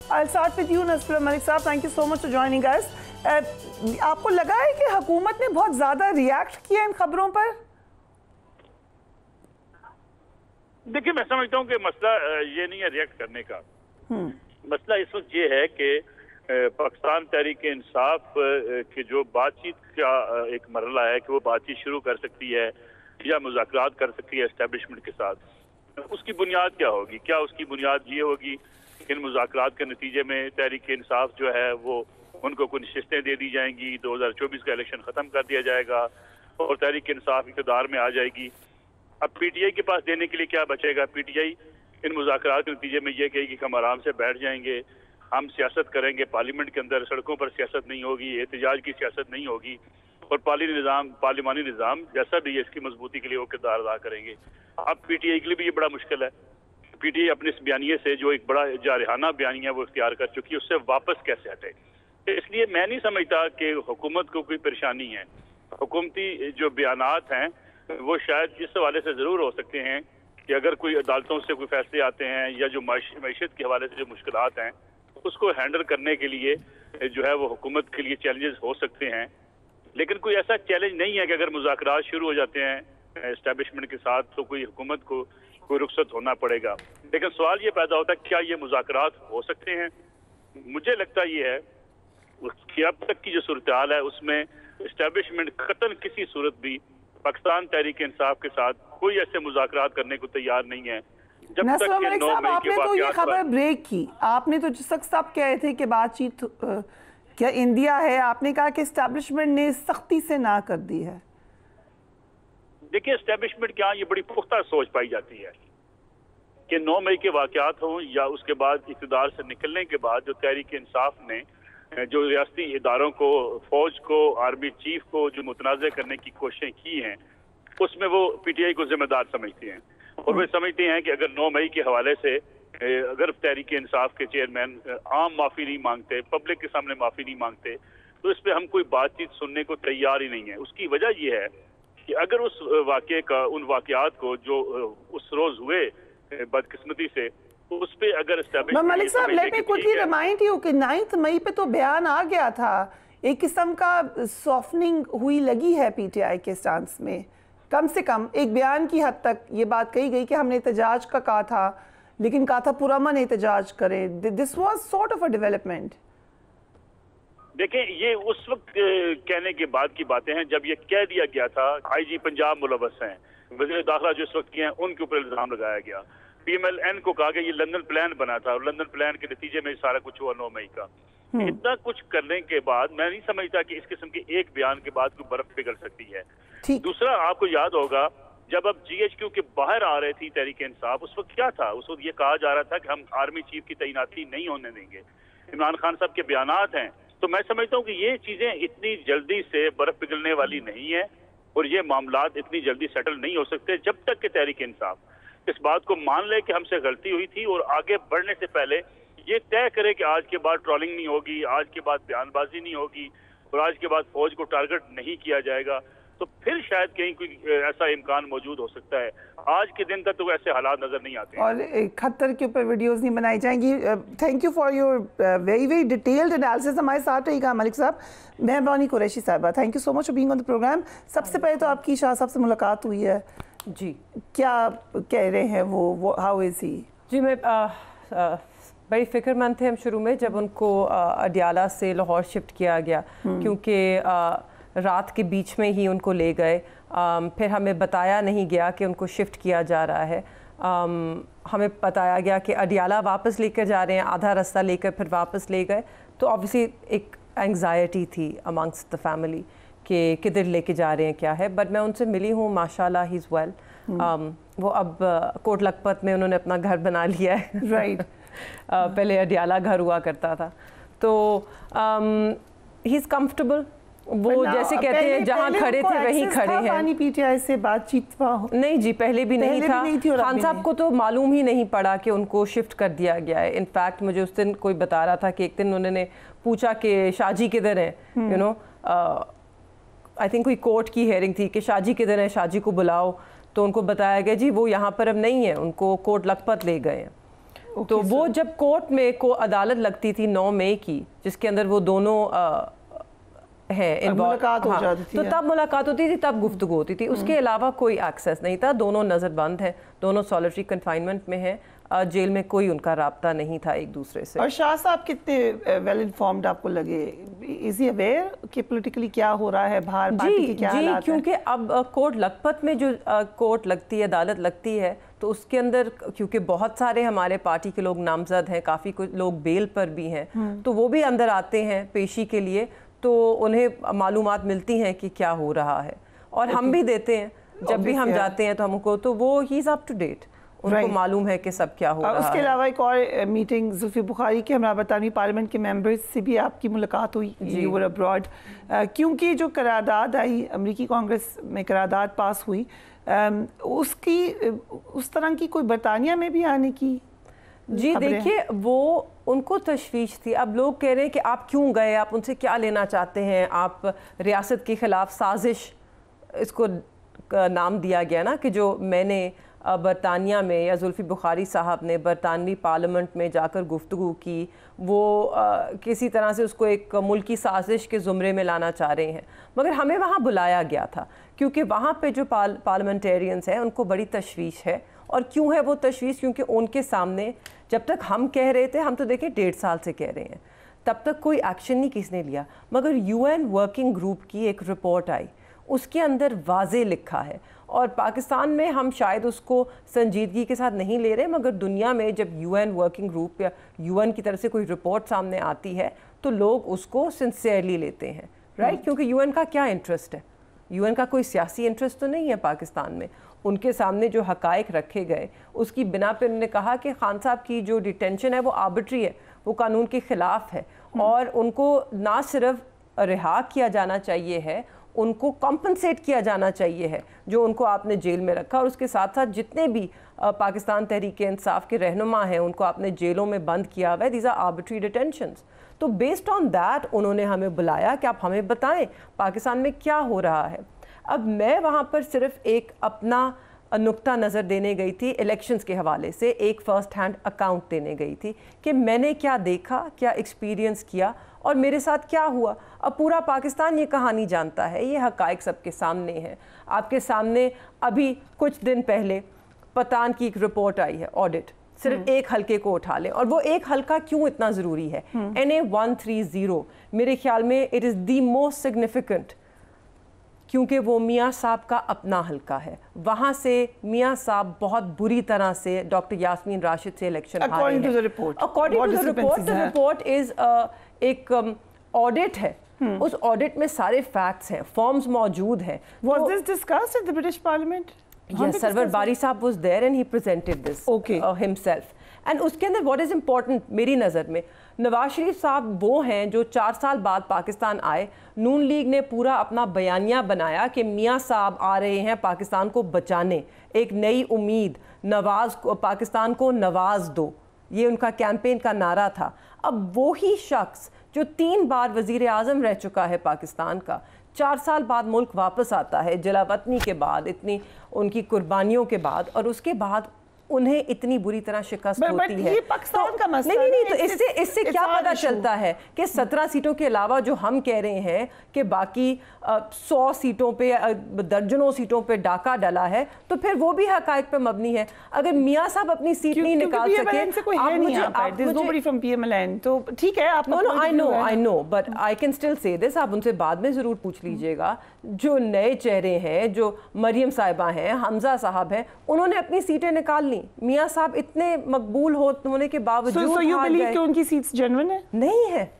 I'll start with you, Nasir Malik साहब. Thank you so much for joining us. आपको लगा है कि हुकूमत ने बहुत ज़्यादा रिएक्ट किया इन खबरों पर? देखिए, मैं समझता हूँ कि मसला ये नहीं है रिएक्ट करने का. मसला इस वक्त ये है कि पाकिस्तान तहरीक इंसाफ की जो बातचीत का एक मरहला है कि वो बातचीत शुरू कर सकती है या मुज़ाकरात कर सकती है एस्टेब्लिशमेंट के साथ. उसकी बुनियाद क्या होगी? क्या उसकी बुनियाद ये होगी कि इन मुज़ाकरात के नतीजे में तहरीक इंसाफ जो है वो उनको कुछ नशिस्तें दे दी जाएंगी, 2024 का इलेक्शन ख़त्म कर दिया जाएगा और तहरीक इंसाफ इक़्तिदार में आ जाएगी. अब पीटीआई के पास देने के लिए क्या बचेगा? पीटीआई इन मुज़ाकरात के नतीजे में ये कहेगी कि हम आराम से बैठ जाएंगे, हम सियासत करेंगे, पार्लियामेंट के अंदर सड़कों पर सियासत नहीं होगी, एहतजाज की सियासत नहीं होगी और पार्लिमानी निज़ाम जैसा भी है इसकी मजबूती के लिए वो किरदार अदा करेंगे. अब पीटीआई के लिए भी ये बड़ा मुश्किल है. पीटीआई अपने इस बयानिए से जो एक बड़ा जारहाना बयानिया वो इख्तियार कर चुकी है, उससे वापस कैसे हटे? इसलिए मैं नहीं समझता कि हुकूमत को कोई परेशानी है. हुकूमती जो बयानात हैं वो शायद इस हवाले से ज़रूर हो सकते हैं कि अगर कोई अदालतों से कोई फैसले आते हैं या जो मईशत के हवाले से जो मुश्किलात हैं उसको हैंडल करने के लिए जो है वो हुकूमत के लिए चैलेंजेस हो सकते हैं. लेकिन कोई ऐसा चैलेंज नहीं है कि अगर मुज़ाकरात शुरू हो जाते हैं एस्टेब्लिशमेंट के साथ तो कोई हुकूमत को कोई रुखसत होना पड़ेगा. लेकिन सवाल ये पैदा होता है क्या ये मुज़ाकरात हो सकते हैं? मुझे लगता ये है कि अब तक की जो सूरत हाल है उसमें एस्टेब्लिशमेंट कतन किसी सूरत भी पाकिस्तान तहरीक इंसाफ के साथ कोई ऐसे मुज़ाकरात करने को तैयार नहीं है. जब तक के 9 मई के आपने तो ये खबर ब्रेक की, आपने तो जिस वक्त सब कह रहे थे कि बातचीत क्या इंडिया है, आपने कहा कि एस्टेब्लिशमेंट ने सख्ती से ना कर दी है. देखिए, एस्टेब्लिशमेंट क्या ये बड़ी पुख्ता सोच पाई जाती है कि 9 मई के वाक़यात हों या उसके बाद इक़्तिदार से निकलने के बाद जो तहरीक इंसाफ ने जो रियासती इदारों को, फौज को, आर्मी चीफ को जो मुतनाज़ करने की कोशिशें की हैं उसमें वो पीटीआई को जिम्मेदार समझते हैं और वे समझते हैं कि अगर 9 मई के हवाले से अगर तहरीक इंसाफ के चेयरमैन आम माफ़ी नहीं मांगते, पब्लिक के सामने माफ़ी नहीं मांगते तो इस पर हम कोई बातचीत सुनने को तैयार ही नहीं है. उसकी वजह यह है कि अगर उस वाक़े का, उन वाक़यात को जो उस रोज़ हुए बदकिस्मती से उस पे अगर मलिक साहब, let me quickly remind you कि 9 मई पे तो बयान आ गया था, एक किस्म का सॉफ्टनिंग हुई लगी है पीटीआई के स्टांस में. कम से कम एक बयान की हद तक ये बात कही गई कि हमने एहतजाज का कहा था लेकिन कहा था पुरअमन एहतजाज करें. This was sort of a development. देखें, ये उस वक्त कहने के बाद की बातें हैं जब ये कह दिया गया था आईजी पंजाब मुलव्वस हैं, वज़ीर दाखिला जो इस वक्त के हैं उनके ऊपर इल्ज़ाम लगाया गया. पीएमएलएन को कहा गया ये लंदन प्लान बना था और लंदन प्लान के नतीजे में सारा कुछ हुआ 9 मई का. इतना कुछ करने के बाद मैं नहीं समझता कि इस किस्म के एक बयान के बाद कोई बर्फ पिघल सकती है. दूसरा, आपको याद होगा जब अब जीएचक्यू के बाहर आ रहे थी तहरीक इंसाफ, उस वक्त क्या था? उस वक्त ये कहा जा रहा था कि हम आर्मी चीफ की तैनाती नहीं होने देंगे. इमरान खान साहब के बयानात हैं. तो मैं समझता हूँ कि ये चीजें इतनी जल्दी से बर्फ पिघलने वाली नहीं है और ये मामलात इतनी जल्दी सेटल नहीं हो सकते जब तक कि तहरीक इंसाफ इस बात को मान ले कि हमसे गलती हुई थी और आगे बढ़ने से पहले ये तय करे कि आज के बाद ट्रोलिंग नहीं होगी, आज के बाद बयानबाजी नहीं होगी और आज के बाद फौज को टारगेट नहीं किया जाएगा. तो फिर शायद कहीं कोई ऐसा इम्कान मौजूद हो सकता है. आज के दिन तक तो ऐसे हालात नजर नहीं आते और खतर के ऊपर वीडियोस नहीं बनाई जाएंगी. Thank you for your very very detailed analysis. हमारे साथ रहिएगा मलिक साहब. मेहरबानी Qureshi sahiba, thank you so much for being on the programme. सबसे पहले तो आपकी शाह साहब से मुलाकात हुई है जी, क्या कह रहे हैं वो हाउ इज ही? जी, मैं बड़ी फिक्रमंद थे हम शुरू में जब उनको अडियाला से लाहौर शिफ्ट किया गया क्योंकि रात के बीच में ही उनको ले गए. फिर हमें बताया नहीं गया कि उनको शिफ्ट किया जा रहा है. हमें बताया गया कि अडियाला वापस लेकर जा रहे हैं, आधा रास्ता लेकर फिर वापस ले गए. तो ऑब्वियसली एक एंग्जाइटी थी अमंगस्ट द फैमिली कि किधर लेके जा रहे हैं, क्या है. बट मैं उनसे मिली हूँ, माशाल्लाह ही इज़ वेल. वो अब कोट लखपत में उन्होंने अपना घर बना लिया है. राइट. पहले अडियाला घर हुआ करता था. तो ही इज़ कम्फर्टेबल. वो जैसे कहते हैं जहाँ खड़े थे वहीं खड़े हैं. पीटीआई से बातचीत नहीं जी, पहले भी नहीं था. खान साहब को तो मालूम ही नहीं पड़ा कि उनको शिफ्ट कर दिया गया है. इनफैक्ट मुझे उस दिन कोई बता रहा था कि एक दिन उन्होंने पूछा कि शाहजी किधर है. यू नो, आई थिंक कोई कोर्ट की हेयरिंग थी कि शाहजी किधर है, शाहजी को बुलाओ. तो उनको बताया गया जी वो यहाँ पर अब नहीं है, उनको कोट लखपत ले गए हैं. تو وہ جب کورٹ میں کو عدالت لگتی تھی 9 مئی کی، جس کے اندر وہ دونوں ہیں ملاقات ہو جاتی تھی، تو تب ملاقات ہوتی تھی، تب گفتگو ہوتی تھی. اس کے علاوہ کوئی ایکسیس نہیں تھا. دونوں نظر بند ہیں، دونوں سالٹری کنفائنمنٹ میں ہیں، جیل میں کوئی ان کا رابطہ نہیں تھا ایک دوسرے سے. اور شاہ صاحب کتنے ویل انفارمڈ آپ کو لگے؟ از ہی اویئر کہ پولیٹیکلی کیا ہو رہا ہے باہر، پارٹی کے کیا حالات ہیں؟ کیونکہ اب کورٹ لکھپت میں جو کورٹ لگتی ہے، عدالت لگتی ہے، تو اس کے اندر کیونکہ بہت سارے ہمارے پارٹی کے لوگ نامزد ہیں، کافی کچھ لوگ بیل پر بھی ہیں، تو وہ بھی اندر آتے ہیں پیشی کے لیے، تو انہیں معلومات ملتی ہیں کہ کیا ہو رہا ہے، اور ہم بھی دیتے ہیں جب بھی ہم جاتے ہیں تو ہم کو، تو وہ ہی از اپ ٹو ڈیٹ، ان کو معلوم ہے کہ سب کیا ہو رہا ہے. اس کے علاوہ ایک اور میٹنگ زلفی بخاری کے ہمارا برطانوی پارلیمنٹ کے ممبرز سے بھی آپ کی ملاقات ہوئی، یو ور ابراڈ، کیونکہ جو قرارداد آئی، امریکی کانگریس میں قرارداد پاس ہوئی، اس طرح کی کوئی برطانیہ میں بھی آنے کی؟ جی دیکھیے، وہ ان کو تشویش تھی. اب لوگ کہہ رہے ہیں کہ آپ کیوں گئے، آپ ان سے کیا لینا چاہتے ہیں، آپ ریاست کے خلاف سازش اس کو نام دیا گیا نا، کہ جو میں نے برطانیہ میں یا زلفی بخاری صاحب نے برطانوی پارلیمنٹ میں جا کر گفتگو کی، وہ کسی طرح سے اس کو ایک ملکی سازش کے زمرے میں لانا چاہ رہے ہیں. مگر ہمیں وہاں بلایا گیا تھا کیونکہ وہاں پہ جو پارلیمنٹیرینز ہیں ان کو بڑی تشویش ہے. اور کیوں ہے وہ تشویش؟ کیونکہ ان کے سامنے جب تک ہم کہہ رہے تھے، ہم تو دیکھیں 1.5 سال سے کہہ رہے ہیں، تب تک کوئی ایکشن نہیں کس نے لیا. مگر UN ورکنگ گروپ کی ایک رپورٹ آئی، اس کے اندر واضح لکھا ہے، اور پاکستان میں ہم شاید اس کو سنجیدگی کے ساتھ نہیں لے رہے، مگر دنیا میں جب UN ورکنگ گروپ یا UN کی طرف سے کوئی رپورٹ سامنے آتی ہے تو لوگ اس کو سنسیئرلی لیتے ہیں، رائٹ؟ کیونکہ UN کا کیا انٹرسٹ ہے؟ UN کا کوئی سیاسی انٹرسٹ تو نہیں ہے پاکستان میں. ان کے سامنے جو حقائق رکھے گئے، اس کی بنا پہ انہوں نے کہا کہ خان صاحب کی جو ڈیٹینشن ہے وہ آربٹری ہے، وہ قانون کے خلاف ہے، اور ان کو نہ صرف رہا کیا جانا چاہیے ہے، ان کو کمپنسیٹ کیا جانا چاہیے ہے جو ان کو آپ نے جیل میں رکھا. اور اس کے ساتھ ساتھ جتنے بھی پاکستان تحریک انصاف کے رہنما ہیں ان کو آپ نے جیلوں میں بند کیا ہوا ہے. These are arbitrary detentions. تو بیسڈ آن دیٹ انہوں نے ہمیں بلایا کہ آپ ہمیں بتائیں پاکستان میں کیا ہو رہا ہے. اب میں وہاں پر صرف ایک اپنا نقطہ نظر دینے گئی تھی الیکشنز کے حوالے سے، ایک فرسٹ ہینڈ اکاؤنٹ دینے گئی تھی کہ میں نے کیا دیکھا، کیا ایکسپیرینس کیا اور میرے ساتھ کیا ہوا. اب پورا پاکستان یہ کہانی جانتا ہے، یہ حقائق سب کے سامنے ہیں. آپ کے سامنے ابھی کچھ دن پہلے پتان کی ایک رپورٹ آئی ہے، آڈٹ، صرف ایک حلقے کو اٹھا لیں، اور وہ ایک حلقہ کیوں اتنا ضروری ہے؟ NA130 میرے خیال میں it is the most significant, کیونکہ وہ میاں صاحب کا اپنا حلقہ ہے. وہاں سے میاں صاحب بہت بری طرح سے ڈاکٹر یاسمین راشد سے الیکشن ہارے ہیں. According to the report, the report is ایک آڈٹ ہے، اس آڈٹ میں سارے فیکٹس ہیں، فارمز موجود ہیں. Was this discussed at the British Parliament? Yes, Sarwar Bari صاحب was there and he presented this himself. And اس کے اندر واٹ از امپورٹنٹ میری نظر میں، نواز شریف صاحب وہ ہیں جو 4 سال بعد پاکستان آئے. نون لیگ نے پورا اپنا بیانیہ بنایا کہ میاں صاحب آ رہے ہیں پاکستان کو بچانے، ایک نئی امید، نواز پاکستان کو نواز دو، یہ ان کا کیمپین کا نعرہ تھا. اب وہی شخص جو 3 بار وزیر اعظم رہ چکا ہے پاکستان کا، 4 سال بعد ملک واپس آتا ہے جلا وطنی کے بعد، اتنی ان کی قربانیوں کے بعد، اور اس کے بعد انہیں اتنی بری طرح شکست ہوتی ہے. یہ پاکستان کا مسئلہ نہیں تو اس سے کیا پتہ چلتا ہے کہ 17 سیٹوں کے علاوہ جو ہم کہہ رہے ہیں کہ باقی 100 سیٹوں پہ، درجنوں سیٹوں پہ ڈاکہ ڈلا ہے، تو پھر وہ بھی حقائق پہ مبنی ہے. اگر میاں صاحب اپنی سیٹ نہیں نکال سکے، تو ٹھیک ہے، آپ I know but I can still say this، آپ ان سے بعد میں ضرور پوچھ لیجئے گا. جو نئے چہرے ہیں، جو مریم صاحبہ ہیں، حمزہ صاحب ہیں، انہوں نے اپنی سیٹیں نکال لی. میاں صاحب اتنے مقبول ہونے کے باوجود کہ ان کی سیٹس جنون ہے؟ نہیں ہے.